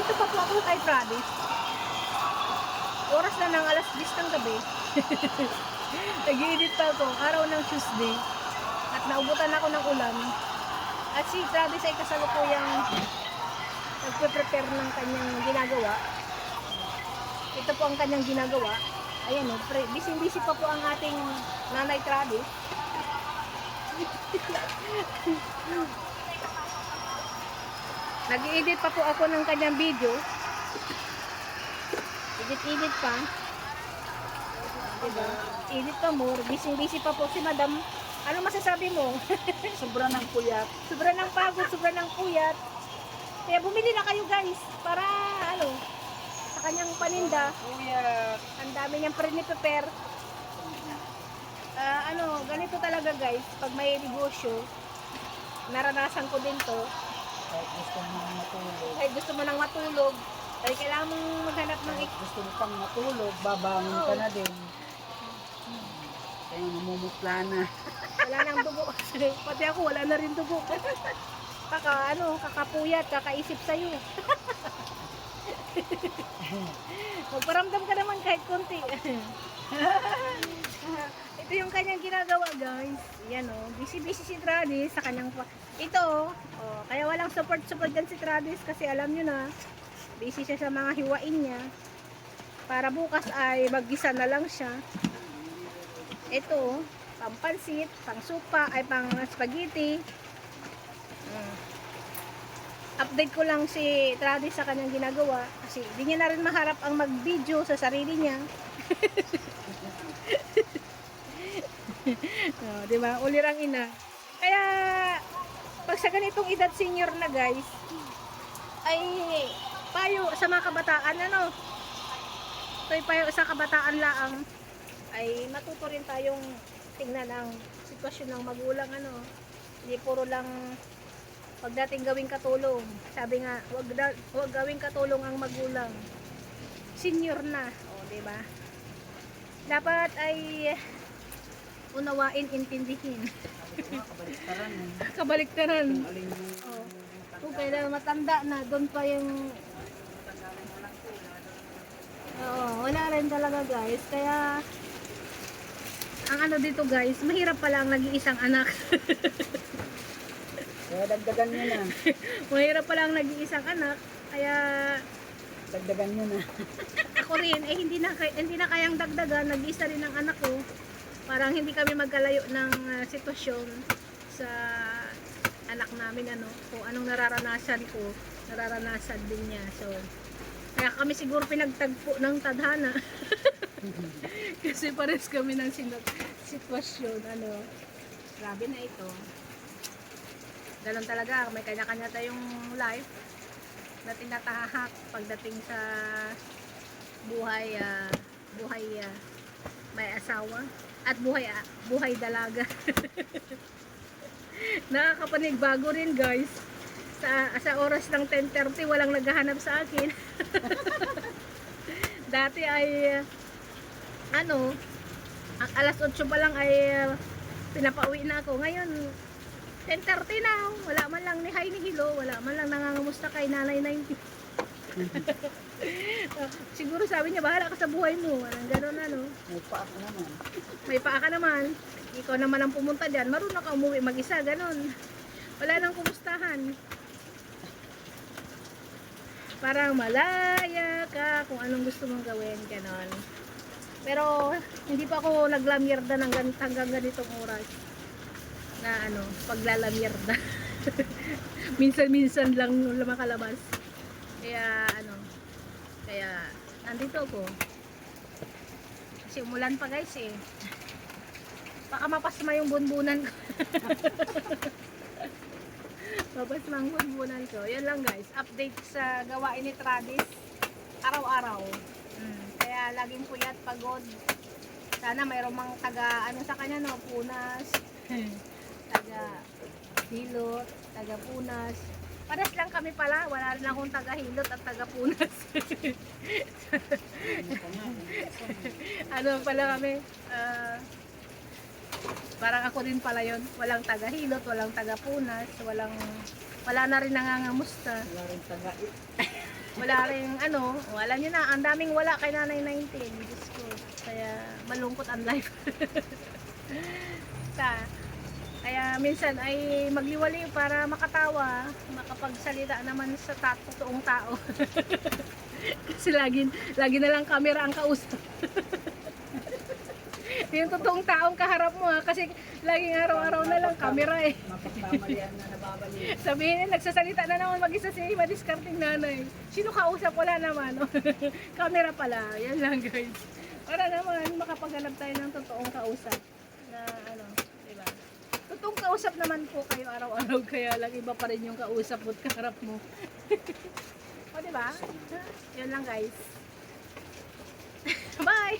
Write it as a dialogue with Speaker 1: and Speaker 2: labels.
Speaker 1: Nandito pa po ako kay Travis. Oras na ng alas 10 ng gabi. Nag-i-edit pa ako, araw ng Tuesday. At naubutan ako ng ulan. At si Travis ay kasalukuyang nagpe-prepare ng kanyang ginagawa. Ito po ang kanyang ginagawa. Ayan o, busy-busy pa po ang ating nanay Travis. Nag-i-edit pa po ako ng kanyang video. Edit pa. Diba? Edit pa more. Busy pa po si madam. Ano masasabi mo?
Speaker 2: Sobra ng puyat.
Speaker 1: Sobra ng pagod, sobra ng puyat. Kaya bumili na kayo guys. Para ano, sa kanyang paninda.
Speaker 2: Puyat.
Speaker 1: Ang dami niyang prepare. Ganito talaga guys. Pag may negosyo, naranasan ko din to.
Speaker 2: Kahit gusto mo matulog.
Speaker 1: Kahit gusto mo nang matulog, ay kailangan mong maghanap ng
Speaker 2: Kahit gusto mo pang matulog, babangon ka na din. Kaya namumutla na.
Speaker 1: wala nang dugo. Pati ako, wala na rin dugo. Kakapuyat, kakaisip sa'yo. Magparamdam ka naman kahit konti. Ito yung kanyang ginagawa, guys. Yan o. Busy-busy si Travis sa kanyang... Ito, kaya walang support dyan si Travis kasi alam nyo na, busy siya sa mga hiwain niya. Para bukas ay mag-gisa na lang siya. Ito, pang pansit, pang supa, ay pang spaghetti. Update ko lang si Travis sa kanyang ginagawa kasi hindi niya na rin maharap ang mag-video sa sarili niya. Diba? Ulirang ina. Kaya pag sa ganitong edad senior na guys, ay payo sa mga kabataan, ito ay payo sa kabataan laang, ay matuto rin tayong tingnan ang sitwasyon ng magulang, hindi puro lang pagdating gawing katulong. Sabi nga, wag gawing katulong ang magulang. Senior na, diba? Dapat ay unawain, intindihin.
Speaker 2: Kabaliktaran eh.
Speaker 1: Kabaliktaran.
Speaker 2: Kung alin yung...
Speaker 1: Kung kailan matanda na, doon pa yung... wala rin talaga guys. Kaya, ang dito guys, mahirap pala ang nag-iisang anak.
Speaker 2: Kaya dagdagan nyo na.
Speaker 1: Mahirap pala ang nag-iisang anak. Kaya,
Speaker 2: Dagdagan nyo na.
Speaker 1: ako rin, hindi na kayang dagdagan. Nag-iisa rin ang anak ko. Parang hindi kami magkalayo ng sitwasyon sa anak namin, kung anong nararanasan ko, nararanasan din niya. So, kaya kami siguro pinagtagpo ng tadhana. Kasi pares kami ng sitwasyon, grabe na ito. Ganun talaga, may kanya-kanya tayong life na tinatahak pagdating sa buhay, may asawa at buhay dalaga. Nakakapanigbago rin guys. Sa oras ng 10:30 walang naghahanap sa akin. Dati ay alas 8 pa lang ay pinapauwi na ako. Ngayon 10:30 na, wala man lang ni hi ni hello, wala man lang nangangamusta kay Nanay 90. Siguro sabi niya, bahala ka sa buhay mo. Walang gano'n,
Speaker 2: May paa ka naman.
Speaker 1: May paa ka naman. Ikaw naman ang pumunta dyan. Marunong ka umuwi mag-isa, gano'n. Wala nang kumustahan. Parang malaya ka kung anong gusto mong gawin, gano'n. Pero, hindi pa ako naglamirda hanggang ganitong oras. Na paglalamierda. Minsan-minsan lang makalabas. Kaya nandito ako. Kasi umulan pa guys eh. Baka mapasma yung bunbunan ko. Mapasma yung bunbunan ko. Yan lang guys. Update sa gawain ni Travis. Araw-araw. Kaya laging puyat, pagod. Sana mayroong mga taga, sa kanya, punas. Taga hilot, taga punas. Pares lang kami pala, wala rin akong taga hilot at taga punas. Pala kami, parang ako din pala yon. Walang taga hilot, walang taga punas, wala na rin nangangamusta.
Speaker 2: Wala rin taga
Speaker 1: Wala rin ano, alam niyo na, ang daming wala kay Nanay 19. Diyos ko. Kaya malungkot ang life. Kaya minsan ay magliwali para makatawa, makapagsalita naman sa totoong tao. Kasi lagi na lang camera ang kausap. Yung totoong taong kaharap mo ha, kasi laging araw-araw na lang camera eh.
Speaker 2: Mapagpamalian na nababalik.
Speaker 1: Sabihin nagsasalita na naman mag-isa si madiskarting nanay. Sino kausap? Wala naman. Camera pala. Yan lang guys. Para naman makapaghanap tayo ng totoong kausap. Na ano, diba? Totoong kausap naman po kayo araw-araw, kaya lang iba pa rin yung kausap mo at kaharap mo. O diba? Yan lang guys. Bye!